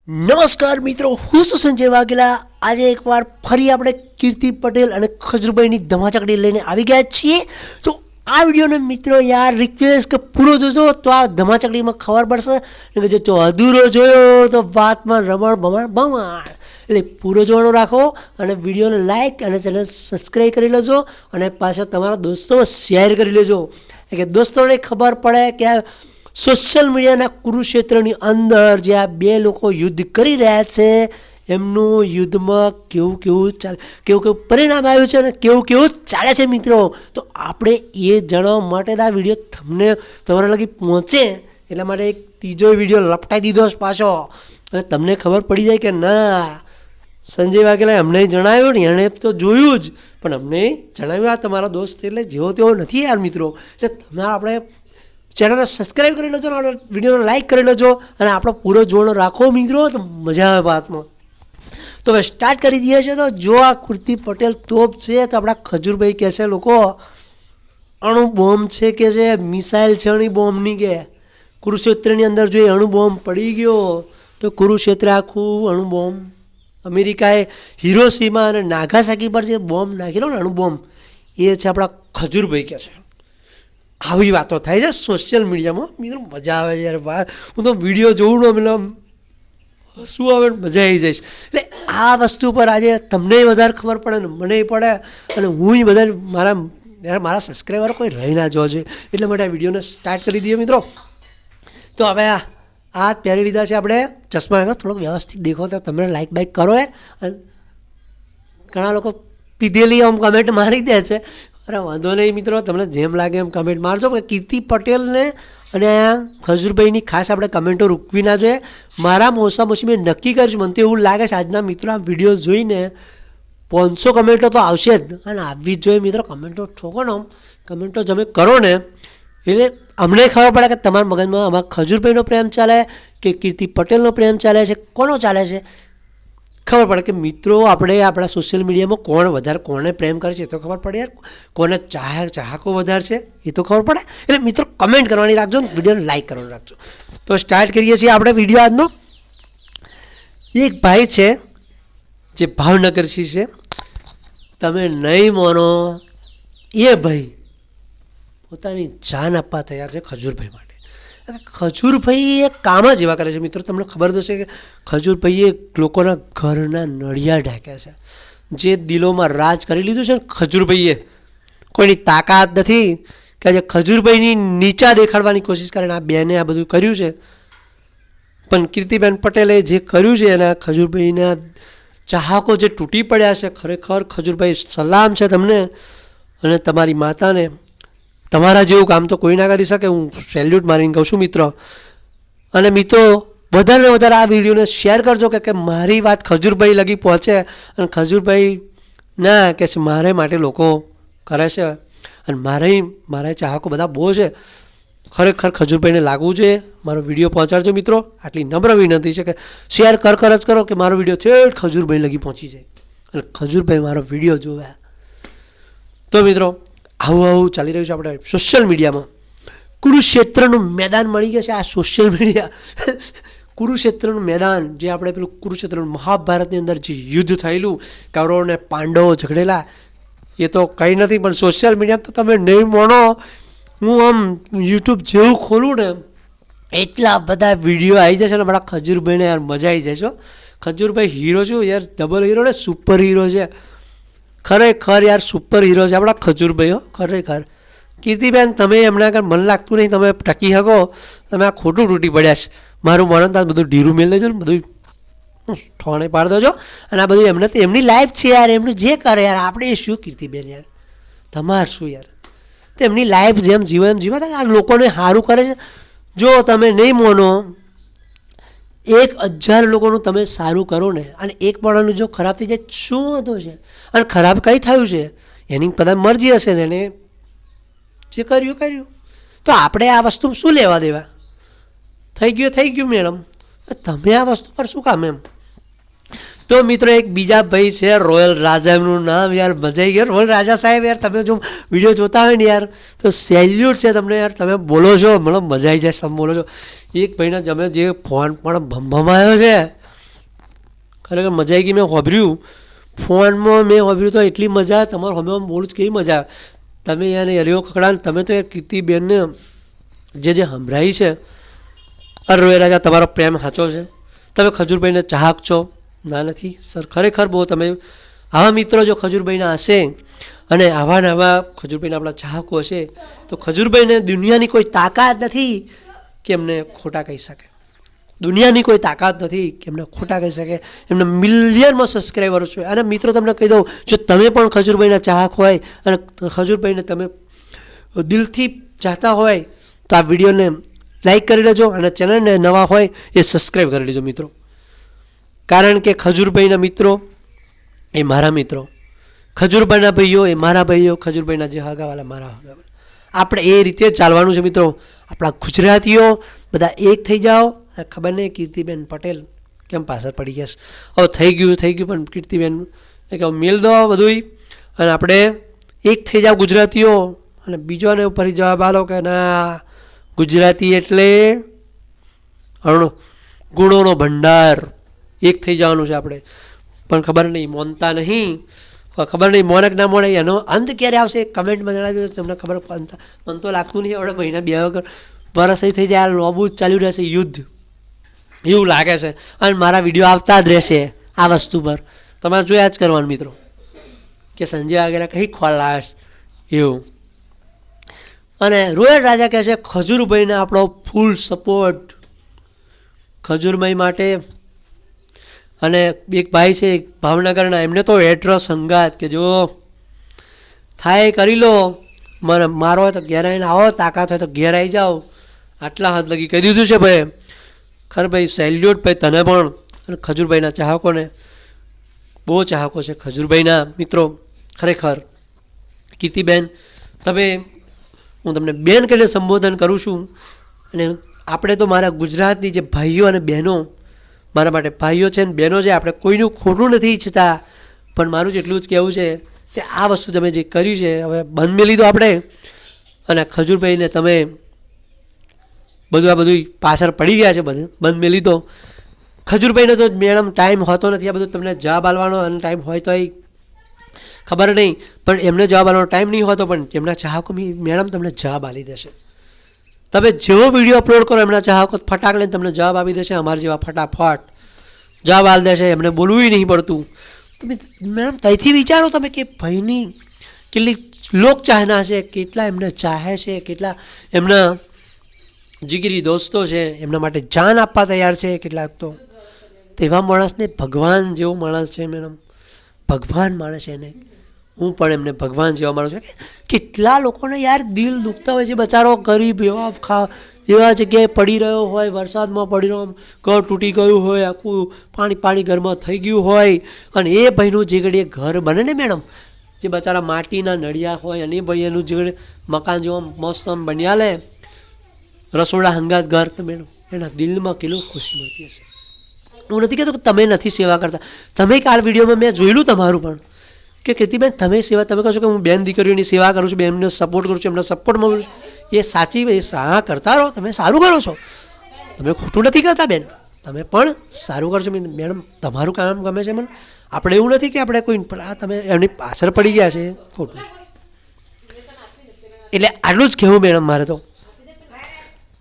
નમસ્કાર મિત્રો, હું છું સંજય વાઘેલા. આજે એકવાર ફરી આપણે કીર્તિ પટેલ અને ખજૂરભાઈની ધમાચકડી લઈને આવી ગયા છીએ. તો આ વિડીયોને મિત્રો યાર રિક્વેસ્ટ કે પૂરો જોજો તો આ ધમાચકડીમાં ખબર પડશે. કે જો અધૂરો જોયો તો વાતમાં રમણ ભમણ ભમણ. એટલે પૂરો જોવાનું રાખો અને વિડીયોને લાઇક અને ચેનલ સબસ્ક્રાઈબ કરી લેજો અને પાછા તમારા દોસ્તોમાં શેર કરી લેજો કે દોસ્તોને ખબર પડે કે આ સોશિયલ મીડિયાના કુરુક્ષેત્રની અંદર જે આ બે લોકો યુદ્ધ કરી રહ્યા છે એમનું યુદ્ધમાં કેવું પરિણામ આવ્યું છે અને કેવું ચાલે છે મિત્રો. તો આપણે એ જાણવા માટે આ વિડીયો તમને તમારા લગી પહોંચે એટલા માટે એક ત્રીજો વિડીયો લપટાઈ દીધો પાછો અને તમને ખબર પડી જાય કે ના સંજય વાઘેલાએ અમને જણાવ્યું ને એણે તો જોયું જ પણ અમને જણાવ્યું આ તમારા દોસ્ત એટલે જેવો તેવો નથી યાર મિત્રો. એટલે તમારે આપણે ચેનલને સબસ્ક્રાઈબ કરી લેજો અને વિડીયોને લાઇક કરી લેજો અને આપણો પૂરો જોડો રાખો મિત્રો તો મજા આવે વાતમાં. તો હવે સ્ટાર્ટ કરી દઈએ છીએ. તો જો આ કીર્તિ પટેલ તોપ છે તો આપણા ખજૂરભાઈ કહે છે લોકો અણુ બોમ્બ છે કે છે મિસાઇલ છે અણુ બોમ્બની કે કુરુક્ષેત્રની અંદર જો એ અણુ બોમ્બ પડી ગયો તો કુરુક્ષેત્ર આખું અણુ બોમ્બ અમેરિકાએ હિરોશીમા અને નાગાસાકી પર જે બોમ્બ નાખેલો ને અણુ બોમ્બ એ છે આપણા ખજૂરભાઈ કહે છે. આવી વાતો થાય છે સોશિયલ મીડિયામાં મિત્રો મજા આવે યાર. હું તો વિડીયો જોઉં ને એટલે શું આવે મજા આવી જઈશ. એટલે આ વસ્તુ પર આજે તમને વધારે ખબર પડે ને મને પડે અને હું બધા મારા સબસ્ક્રાઈબર કોઈ રહી ના જોજે એટલા માટે આ વિડીયોને સ્ટાર્ટ કરી દઈએ મિત્રો. તો હવે આ પહેરી લીધા છે આપણે ચશ્મા થોડોક વ્યવસ્થિત દેખો તો તમે લાઇક બાઇક કરો યાર. અને ઘણા લોકો પીધેલી આમ કમેન્ટ મારી દે છે. અરે વાંધો નહીં મિત્રો, તમને જેમ લાગે એમ કમેન્ટ મારજો. કીર્તિ પટેલને અને ખજૂરભાઈની ખાસ આપણે કમેન્ટો રૂકવી ના જોઈએ. મારા મોસી મેં નક્કી કર્યું, મને તો એવું લાગે છે આજના મિત્રો આ વિડીયો જોઈને 500 કમેન્ટો તો આવશે જ અને આવી જ જોઈએ મિત્રો. કમેન્ટો ઠોકો ને કમેન્ટો તમે કરો ને એટલે અમને ખબર પડે કે તમારા મગજમાં આમાં ખજૂરભાઈનો પ્રેમ ચાલે કે કીર્તિ પટેલનો પ્રેમ ચાલે છે, કોનો ચાલે છે ખબર પડે કે મિત્રો આપણે આપણા સોશિયલ મીડિયામાં કોણ વધારે કોને પ્રેમ કરે છે એ તો ખબર પડે યાર. કોને ચાહકો વધારે છે એ તો ખબર પડે. એટલે મિત્રો કમેન્ટ કરવાની રાખજો ને વિડીયોને લાઇક કરવાની રાખજો. તો સ્ટાર્ટ કરીએ છીએ આપણે વિડીયો આજનો. એક ભાઈ છે જે ભાવનગરથી છે, તમે નહીં માનો એ ભાઈ પોતાની જાન આપવા તૈયાર છે ખજૂરભાઈ માટે. ખજૂરભાઈ એ કામ જ એવા કરે છે મિત્રો. તમને ખબર તો છે કે ખજૂરભાઈએ લોકોના ઘરના નળિયા ઢાંક્યા છે. જે દિલોમાં રાજ કરી લીધું છે ને ખજૂરભાઈએ કોઈની તાકાત નથી કે આજે ખજૂરભાઈની નીચા દેખાડવાની કોશિશ કરે. આ બેને આ બધું કર્યું છે પણ કીર્તિબેન પટેલે જે કર્યું છે એના ખજૂરભાઈના ચાહકો જે તૂટી પડ્યા છે ખરેખર ખજૂરભાઈ સલામ છે તમને અને તમારી માતાને. તમારા જેવું કામ તો કોઈ ના કરી શકે, હું સેલ્યુટ મારીને કહું છું મિત્રો. અને મિત્રો વધારે ને વધારે આ વિડીયોને શેર કરજો કે મારી વાત ખજૂરભાઈ લગી પહોંચે અને ખજૂરભાઈ ના કે મારે માટે લોકો કરે છે અને મારા ચાહકો બધા બહુ છે. ખરેખર ખજૂરભાઈને લાગવું જોઈએ. મારો વિડીયો પહોંચાડજો મિત્રો, આટલી નમ્ર વિનંતી છે કે શેર જ કરો કે મારો વિડીયો છેક ખજૂરભાઈ લગી પહોંચી જાય અને ખજૂરભાઈ મારો વિડીયો જોવે. તો મિત્રો આવું ચાલી રહ્યું છે આપણે સોશિયલ મીડિયામાં. કુરુક્ષેત્રનું મેદાન મળી ગયા છે આ સોશિયલ મીડિયા. કુરુક્ષેત્રનું મેદાન જે આપણે પેલું કુરુક્ષેત્રનું મહાભારતની અંદર જે યુદ્ધ થયેલું કૌરવ અને પાંડવો ઝઘડેલા એ તો કંઈ નથી પણ સોશિયલ મીડિયા તો તમે નહીં માનો. હું આમ યુટ્યુબ જેવું ખોલું ને એટલા બધા વિડીયો આવી જશે ને મારા ખજૂરભાઈને યાર મજા આવી જાય છે. ખજૂરભાઈ હીરો છું યાર, ડબલ હીરો ને સુપર હીરો છે. ખરેખર યાર સુપર હીરો છે આપણા ખજૂરભાઈઓ ખરેખર. કીર્તિબેન તમે એમના આગળ મન લાગતું નહીં, તમે ટકી શકો, તમે આ ખોટું તૂટી પડ્યા છે. મારું મરણ તો બધું ઢીરું મેળ દેજો ને બધું ઠોણે પાડી દેજો. અને આ બધું એમને તો એમની લાઈફ છે યાર, એમનું જે કરે યાર આપણે શું કીર્તિબેન યાર તમારે શું યાર. તો એમની લાઈફ જેમ જીવો એમ જીવો આ લોકોને સારું કરે છે. જો તમે નહીં માનો 1000 લોકોનું તમે સારું કરો ને અને એક માણસનું જો ખરાબ થઈ જાય શું હતું છે અને ખરાબ કંઈ થયું છે એની બધા મરજી હશે ને એને જે કર્યું. તો આપણે આ વસ્તુ શું લેવા દેવા, થઈ ગયું મેડમ, તમે આ વસ્તુ પર શું કામ એમ. તો મિત્રો એક બીજા ભાઈ છે રોયલ રાજા, એમનું નામ યાર મજા આવી ગયો રોયલ રાજા સાહેબ. યાર તમે જો વિડીયો જોતા હોય ને યાર તો સેલ્યુટ છે તમને યાર. તમે બોલો છો મતલબ મજા આવી જાય તમે બોલો છો. એક ભાઈને તમે જે ફોન પણ ભમભમાયો છે ખરેખર મજા આવી ગઈ. મેં સાંભળ્યું ફોનમાં, મેં સાંભળ્યું તો એટલી મજા, તમારું હમે બોલું કેવી મજા. તમે યાર હરિયો ખકડા, તમે તો યાર કીર્તિબેનને જે સંભળાવી છે, અરે રોય રાજા તમારો પ્રેમ સાચો છે, તમે ખજૂરભાઈને ચાહક છો. ના નથી સર, ખરેખર બહુ તમે આવા મિત્રો જો ખજૂરભાઈના હશે અને આવા ને આવા ખજૂરભાઈના આપણા ચાહકો હશે તો ખજૂરભાઈને દુનિયાની કોઈ તાકાત નથી કે એમને ખોટા કહી શકે. દુનિયાની કોઈ તાકાત નથી કે એમને ખોટા કહી શકે. એમને મિલિયનમાં સબસ્ક્રાઈબરો છે. અને મિત્રો તમને કહી દઉં, જો તમે પણ ખજૂરભાઈના ચાહક હોય અને ખજૂરભાઈને તમે દિલથી ચાહતા હોય તો આ વિડીયોને લાઈક કરી લેજો અને ચેનલને નવા હોય એ સબસ્ક્રાઈબ કરી લેજો મિત્રો. કારણ કે ખજૂરભાઈના મિત્રો એ મારા મિત્રો, ખજૂરભાઈના ભાઈઓ એ મારા ભાઈઓ, ખજૂરભાઈના જે હગાવાલા મારા હગાવાલા. આપણે એ રીતે ચાલવાનું છે મિત્રો. આપણા ગુજરાતીઓ બધા એક થઈ જાઓ. ખબર નહીં કીર્તિબેન પટેલ કેમ પાછળ પડી ગયા છે. હવે થઈ ગયું પણ કીર્તિબેન કે મેલ દો બધું અને આપણે એક થઈ જાઓ ગુજરાતીઓ. અને બીજોને ઉપર જવાબ આલો કે ના ગુજરાતી એટલે ગુણોનો ભંડાર. એક થઈ જવાનું છે આપણે. પણ ખબર નહીં, મોનતા નહીં. ખબર નહીં મોને કે ના મોને, એનો અંત ક્યારે આવશે કમેન્ટમાં જણાવી દો. તમને ખબર મને તો લાગતું નહીં હવે મહિના 2 વર્ષ થઈ જાય, લોબુ જ ચાલ્યું રહેશે યુદ્ધ એવું લાગે છે. અને મારા વિડીયો આવતા જ રહેશે આ વસ્તુ પર. તમારે જોયા જ કરવાનું મિત્રો કે સંજય વાઘેલા કઈ ખોલ લાવે એવું. અને રોયલ રાજા કહે છે ખજૂરભાઈને આપણો ફૂલ સપોર્ટ ખજૂરભાઈ માટે. અને એક ભાઈ છે ભાવનગરના, એમને તો એડ્રેસ સંગાત કે જો થાય કરી લો, મને મારો હોય તો ઘેર આવીને આવો, તાકાત હોય તો ઘેર આવી જાઓ. આટલા હાથ લગી કહી દીધું છે ભાઈ. ખરે ભાઈ સેલ્યુટ ભાઈ તને પણ. અને ખજૂરભાઈના ચાહકોને બહુ ચાહકો છે ખજૂરભાઈના મિત્રો. ખરેખર કીર્તિબેન તમે, હું તમને બેન કહીને સંબોધન કરું છું. અને આપણે તો મારા ગુજરાતની જે ભાઈઓ અને બહેનો, મારા માટે ભાઈઓ છે ને બહેનો છે, આપણે કોઈનું ખોટું નથી ઈચ્છતા. પણ મારું જેટલું જ કહેવું છે કે આ વસ્તુ તમે જે કર્યું છે હવે બંધ મેલી દો આપણે. અને ખજૂરભાઈને તમે બધું આ બધું પાછળ પડી ગયા છે, બધું બંધ મેલી દો. ખજૂરભાઈને તો મેડમ ટાઈમ હોતો નથી આ બધું તમને જવાબ આલવાનો. અને ટાઈમ હોય તો ખબર નહીં, પણ એમને જવાબ આલવાનો ટાઈમ નહીં હોતો, પણ એમના ચાહકો મેડમ તમને જવાબ આપી દેશે. તમે જેવો વિડીયો અપલોડ કરો એમના ચાહકો ફટાક લઈને તમને જવાબ આપી દેશે. અમારા જેવા ફટાફટ જવાબ આપી દેશે, એમને બોલવું નહીં પડતું. તમે મેડમ ત્યાંથી વિચારો તમે કે ભાઈની કેટલી લોક ચાહના છે, કેટલા એમને ચાહે છે, કેટલા એમના જીગરી દોસ્તો છે, એમના માટે જાન આપવા તૈયાર છે કેટલાક. તો તેવા માણસને ભગવાન જેવો માણસ છે મેડમ, ભગવાન માણસ છે એને. હું પણ એમને ભગવાન જેવા માણું છું. કેટલા લોકોને યાર દિલ દુખતા હોય છે, બચારો ગરીબ એવા જગ્યાએ પડી રહ્યો હોય, વરસાદમાં પડી રહ્યો, ઘર તૂટી ગયું હોય, આખું પાણી ઘરમાં થઈ ગયું હોય, અને એ ભાઈનું જે ઘડીએ ઘર બને ને મેડમ, જે બચારા માટીના નળિયા હોય અને ભાઈ એનું જે મકાન જેવો મસ્ત બન્યા લે, રસોડા હંગાત ઘર, તો મેડમ એના દિલમાં કેટલું ખુશી મળતી હશે. હું નથી કહેતો કે તમે નથી સેવા કરતા. તમે કાલ વિડીયોમાં મેં જોયેલું તમારું પણ કે કીર્તિબેન તમે સેવા, તમે કહો છો કે હું બેન દીકરીઓની સેવા કરું છું, બેનને સપોર્ટ કરું છું, એમના સપોર્ટમાં એ સાચી હા કરતા રહો. તમે સારું કરો છો, તમે ખોટું નથી કરતા બેન, તમે પણ સારું કરો છો મેડમ. તમારું કામ ગમે છે મને. આપણે એવું નથી કે આપણે કોઈ, પણ આ તમે એમની પાછળ પડી ગયા છે ખોટું. એટલે આટલું જ કહેવું મેડમ મારે તો.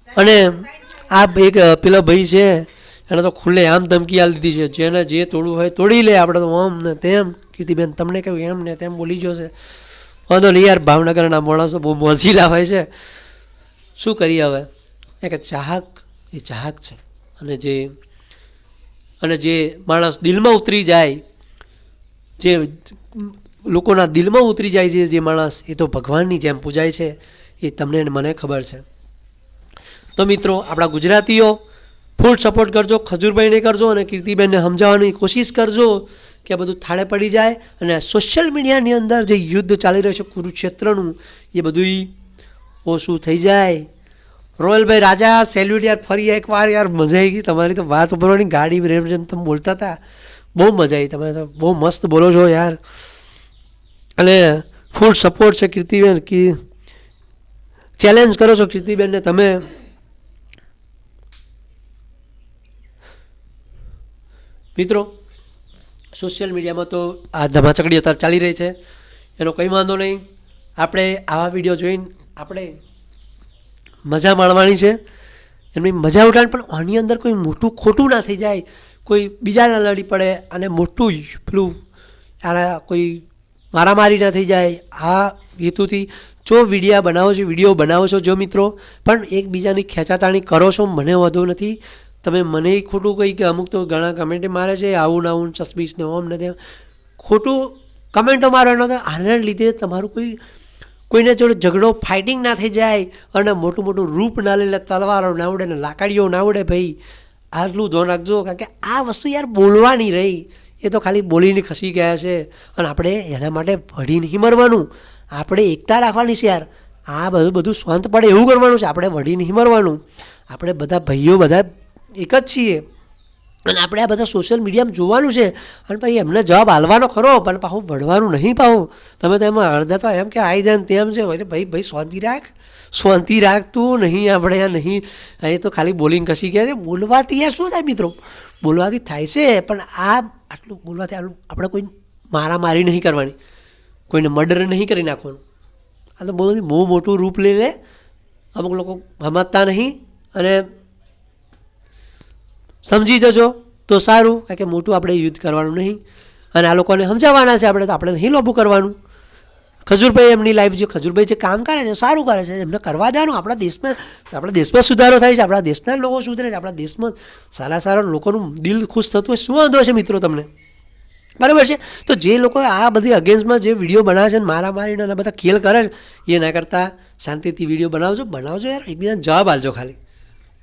અને આ એક પેલો ભાઈ છે એને તો ખુલ્લે આમ ધમકી આપી દીધી છે, જેને જે તોડવું હોય તોડી લે, આપણે તો આમ ને તેમ. કીર્તિબેન તમને કહ્યું એમ ને તેમ બોલી ગયો છે. વાંધો નહીં યાર, ભાવનગરના માણસો બહુ મોજીલા હોય છે, શું કરીએ હવે. એક ચાહક એ ચાહક છે. અને જે માણસ દિલમાં ઉતરી જાય, જે લોકોના દિલમાં ઉતરી જાય છે જે માણસ, એ તો ભગવાનની જેમ પૂજાય છે. એ તમને મને ખબર છે. તો મિત્રો આપણા ગુજરાતીઓ ફૂલ સપોર્ટ કરજો, ખજૂરભાઈને કરજો અને કીર્તિબેનને સમજાવવાની કોશિશ કરજો કે આ બધું થાળે પડી જાય. અને સોશિયલ મીડિયાની અંદર જે યુદ્ધ ચાલી રહ્યું છે કુરુક્ષેત્રનું, એ બધું ઓછું થઈ જાય. રોયલભાઈ રાજા સેલ્યુટ યાર, ફરી એકવાર યાર મજા આવી ગઈ તમારી તો વાત ઉપરવાની. ગાડી રેમ તમે બોલતા હતા, બહુ મજા આવી. તમે તો બહુ મસ્ત બોલો છો યાર. અને ફૂલ સપોર્ટ છે કીર્તિબેન, કે ચેલેન્જ કરો છો કીર્તિબેનને તમે. મિત્રો સોશિયલ મીડિયામાં તો આ ધમાચકડી અત્યારે ચાલી રહી છે, એનો કંઈ વાંધો નહીં. આપણે આવા વિડીયો જોઈને આપણે મજા માણવાની છે, એમની મજા ઉઠાણ. પણ આની અંદર કોઈ મોટું ખોટું ના થઈ જાય, કોઈ બીજાને લડી પડે અને મોટું પેલું આના કોઈ મારામારી ના થઈ જાય. આ હેતુથી જો વિડીયો બનાવો છો જો મિત્રો, પણ એકબીજાની ખેંચાતાણી કરો છો મને વાંધો નથી. તમે મને ખોટું કહી કે અમુક તો ઘણા કમેન્ટ મારે છે આવું ને આવું ચસ્બીસ ને ઓમ ને તેમ ખોટું કમેન્ટો મારો. આના લીધે તમારું કોઈને જોડે ઝઘડો ફાઇટિંગ ના થઈ જાય અને મોટું મોટું રૂપ ના લઈને તલવારો ના ઉડે ને લાકડીઓ ના ઉડે. ભાઈ આટલું ધ્યાન રાખજો, કારણ કે આ વસ્તુ યાર બોલવાની રહી, એ તો ખાલી બોલીને ખસી ગયા છે. અને આપણે એના માટે વળી નહીં મરવાનું, આપણે એકતા રાખવાની છે યાર. આ બધું શાંત પડે એવું કરવાનું છે, આપણે વળી નહીં મરવાનું. આપણે બધા ભાઈઓ બધા એક જ છીએ અને આપણે આ બધા સોશિયલ મીડિયામાં જોવાનું છે. અને પછી એમને જવાબ હાલવાનો ખરો, પણ પાછું વળવાનું નહીં. પાછું તમે તો એમાં અડધા તો એમ કે આવી જાય ને તેમ છે હોય, ભાઈ શાંતિ રાખ તું. નહીં આપણે યાર નહીં, અહીં તો ખાલી બોલિંગ કસી ગયા છે. બોલવાથી યાર શું થાય મિત્રો, બોલવાથી થાય છે, પણ આટલું બોલવાથી આપણે કોઈ મારામારી નહીં કરવાની, કોઈને મર્ડર નહીં કરી નાખવાનું. આ તો બહુ મોટું રૂપ લઈ લે, અમુક લોકો સમજતા નહીં. અને સમજી જજો તો સારું, કારણ કે મોટું આપણે યુદ્ધ કરવાનું નહીં અને આ લોકોને સમજાવવાના છે. આપણે તો આપણે નહીં લોભું કરવાનું. ખજૂરભાઈ એમની લાઈફ જે ખજૂરભાઈ જે કામ કરે છે સારું કરે છે, એમને કરવા દેવાનું. આપણા દેશમાં સુધારો થાય છે, આપણા દેશના લોકો સુધરે છે, આપણા દેશમાં સારા લોકોનું દિલ ખુશ થતું હોય, શું વાંધો છે મિત્રો તમને, બરાબર છે. તો જે લોકો આ બધી અગેન્સ્ટમાં જે વિડીયો બનાવે છે મારામારીને અને બધા ખેલ કરે છે, એ ના કરતાં શાંતિથી વિડીયો બનાવજો યાર, એકબીજાને જવાબ આપજો ખાલી.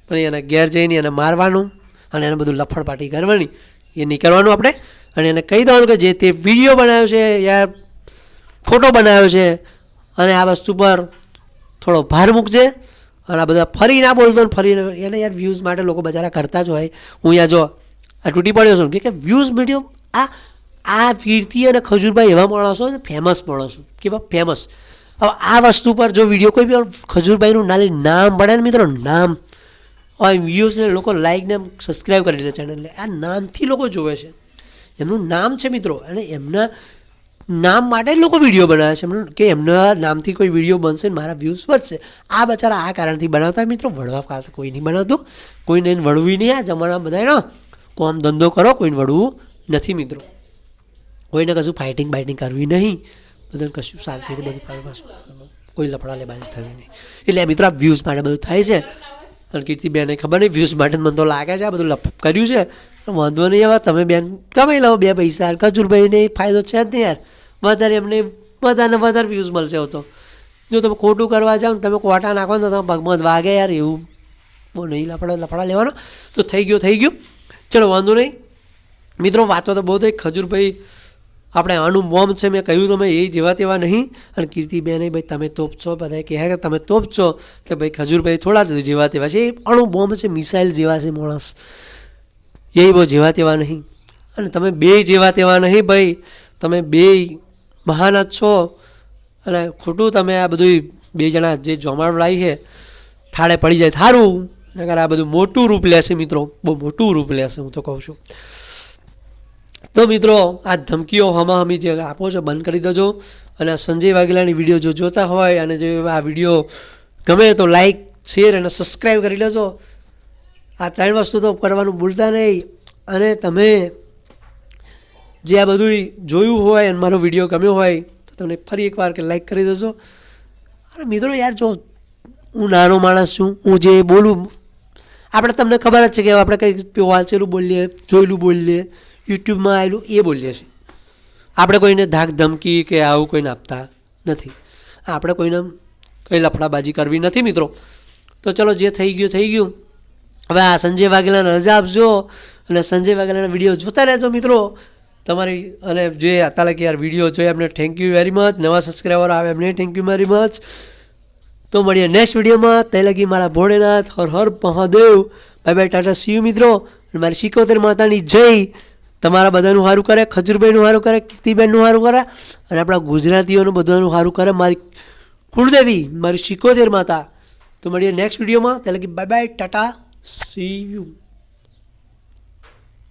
પણ એના ઘેર જઈને એને મારવાનું અને એને બધું લફડપાટી કરવાની એ નહીં કરવાનું આપણે. અને એને કહી દેવાનું કે જે તે વિડીયો બનાવ્યો છે યાર, ફોટો બનાવ્યો છે, અને આ વસ્તુ પર થોડો ભાર મૂકજે. અને આ બધા ફરી ના બોલતો ને ફરી એને યાર વ્યૂઝ માટે લોકો બચારા કરતા જ હોય. હું યાર જો આ તૂટી પડ્યો છું કે વ્યૂઝ વિડીયો આ કીર્તિ અને ખજૂરભાઈ એવા માણસો ને ફેમસ માણસો, કેવા ફેમસ. હવે આ વસ્તુ પર જો વિડીયો કોઈ બી ખજૂરભાઈનું નામ પડે ને મિત્રો, નામ વ્યૂઝને લોકો લાઈક ને સબસ્ક્રાઈબ કરી દે ચેનલને, આ નામથી લોકો જોવે છે, એમનું નામ છે મિત્રો. અને એમના નામ માટે જ લોકો વિડીયો બનાવે છે, એમનું કે એમના નામથી કોઈ વિડીયો બનશે ને મારા વ્યૂઝ વધશે. આ બચારા આ કારણથી બનાવતા મિત્રો, વળવા ખાતે કોઈ નહીં બનાવતું, કોઈને વળવું નહીં. આ જમાનામાં બધાનો કોમ ધંધો કરો, કોઈને વળવું નથી મિત્રો, કોઈને કશું ફાઇટિંગ કરવી નહીં, બધાને કશું શાંતિથી બધું કરવાનું, કોઈ લફડા લેબાજી થવી નહીં. એટલે મિત્રો આ વ્યૂઝ માટે બધું થાય છે. અને કીર્તિબેનને ખબર નહીં વ્યૂઝ માટે મને તો લાગે છે આ બધું કર્યું છે. વાંધો નહીં, હવે તમે બેન કમાઈ લો 2 પૈસા. ખજૂરભાઈને ફાયદો છે જ નહીં યાર, વધારે એમને વધારે વ્યૂઝ મળશે. તો જો તમે ખોટું કરવા જાઓ ને તમે કોટા નાખો ને તો તમે પગમાં જ વાગે યાર, એવું બહુ નહીં લફડા લેવાનો. તો થઈ ગયું. ચલો વાંધો નહીં મિત્રો, વાતો તો બહુ થઈ. ખજૂરભાઈ આપણે આનું બોમ્બ છે, મેં કહ્યું તમે એ જેવા તેવા નહીં. અને કીર્તિબેને ભાઈ તમે તોપ છો, બધાએ કહે કે તમે તોપ છો, તો ભાઈ ખજૂરભાઈ થોડા જેવા તેવા છે. એ અણુ બોમ્બ છે, મિસાઇલ જેવા છે માણસ, એ બહુ જેવા તેવા નહીં. અને તમે બે જેવા તેવા નહીં ભાઈ, તમે બે મહાન જ છો. અને ખોટું તમે આ બધું 2 જણા જે જોમાડ લાવી છે થાળે પડી જાય થારું, નકર આ બધું મોટું રૂપ લેશે મિત્રો, બહુ મોટું રૂપ લેશે હું તો કહું છું. તો મિત્રો આ ધમકીઓ હમાહમી જે આપો છો બંધ કરી દેજો. અને સંજય વાઘેલાની વિડીયો જો જોતા હોય અને જો આ વિડીયો ગમે તો લાઈક, શેર અને સબસ્ક્રાઈબ કરી લેજો. આ 3 વસ્તુ તો કરવાનું ભૂલતા નહીં. અને તમે જે આ બધું જોયું હોય અને મારો વિડીયો ગમ્યો હોય તો તમને ફરી એકવાર કે લાઈક કરી દેજો. અને મિત્રો યાર જો હું નાનો માણસ છું, હું જે બોલું આપણે તમને ખબર જ છે કે આપણે કંઈ વાંચેલું બોલીએ, જોયેલું બોલીએ, યુટ્યુબમાં આવેલું એ બોલીએ છીએ. આપણે કોઈને ધાક ધમકી કે આવું કોઈને આપતા નથી, આપણે કોઈને કંઈ લફડાબાજી કરવી નથી મિત્રો. તો ચલો જે થઈ ગયું. હવે આ સંજય વાઘેલાને રજા આપજો અને સંજય વાઘેલાના વિડીયો જોતા રહેજો મિત્રો તમારી. અને જે અત્યારે કે યાર વિડીયો જોઈએ એમને થેન્ક યુ વેરી મચ. નવા સબસ્ક્રાઈબર આવે એમને થેન્ક યુ વેરી મચ. તો મળીએ નેક્સ્ટ વિડીયોમાં. ત્યાં લગી મારા Bholenath Har Mahadev. Bye tata see you મિત્રો. મારી 77 માતાની જય તમારા બધાનું સારું કરે, ખજૂરભાઈનું સારું કરે, કીર્તિબેનનું સારું કરે અને આપણા ગુજરાતીઓનું બધાનું સારું કરે. મારી કુળદેવી મારી 77 માતા. તો મળીએ નેક્સ્ટ વિડીયોમાં. ત્યાં લગી બાય ટાટા સી યુ.